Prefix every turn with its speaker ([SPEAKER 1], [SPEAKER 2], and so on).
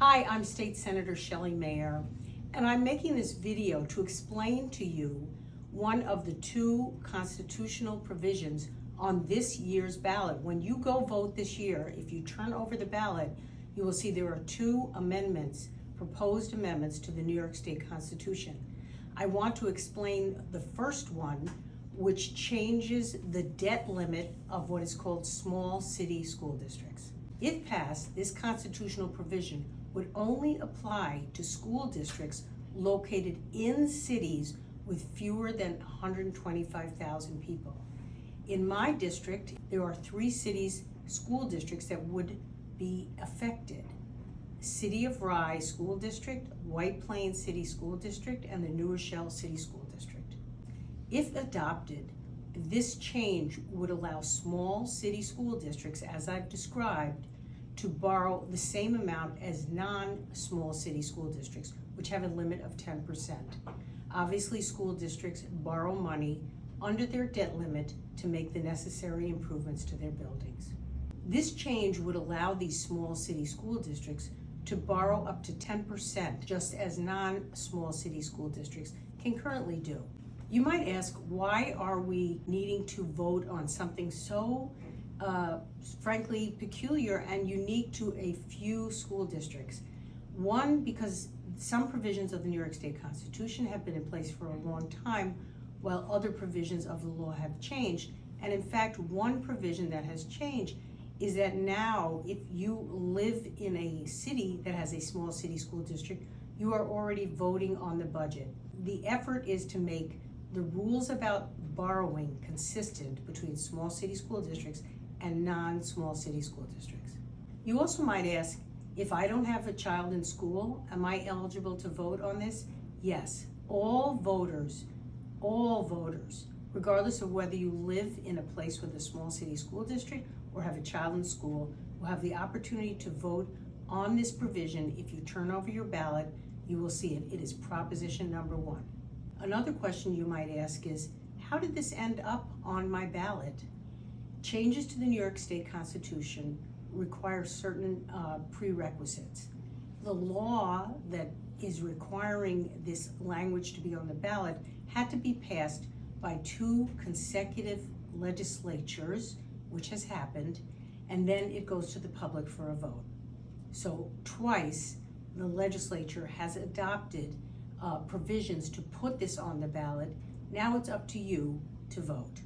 [SPEAKER 1] Hi, I'm State Senator Shelley Mayer, and I'm making this video to explain to you one of the two constitutional provisions on this year's ballot. When you go vote this year, if you turn over the ballot, you will see there are two amendments, proposed amendments to the New York State Constitution. I want to explain the first one, which changes the debt limit of what is called small city school districts. If passed, this constitutional provision would only apply to school districts located in cities with fewer than 125,000 people. In my district, there are 3 cities, school districts that would be affected. City of Rye School District, White Plains City School District, and the New Rochelle City School District. If adopted, this change would allow small city school districts, as I've described, to borrow the same amount as non-small city school districts, which have a limit of 10%. Obviously, school districts borrow money under their debt limit to make the necessary improvements to their buildings. This change would allow these small city school districts to borrow up to 10%, just as non-small city school districts can currently do. You might ask, why are we needing to vote on something so frankly peculiar and unique to a few school districts? One, because some provisions of the New York State Constitution have been in place for a long time, while other provisions of the law have changed. And in fact, one provision that has changed is that now, if you live in a city that has a small city school district, you are already voting on the budget. The effort is to make the rules about borrowing consistent between small city school districts and non-small city school districts. You also might ask, if I don't have a child in school, am I eligible to vote on this? Yes, all voters, regardless of whether you live in a place with a small city school district or have a child in school, will have the opportunity to vote on this provision. If you turn over your ballot, you will see it. It is proposition number 1. Another question you might ask is, how did this end up on my ballot? Changes to the New York State Constitution require certain prerequisites. The law that is requiring this language to be on the ballot had to be passed by 2 consecutive legislatures, which has happened, and then it goes to the public for a vote. So twice the legislature has adopted provisions to put this on the ballot. Now it's up to you to vote.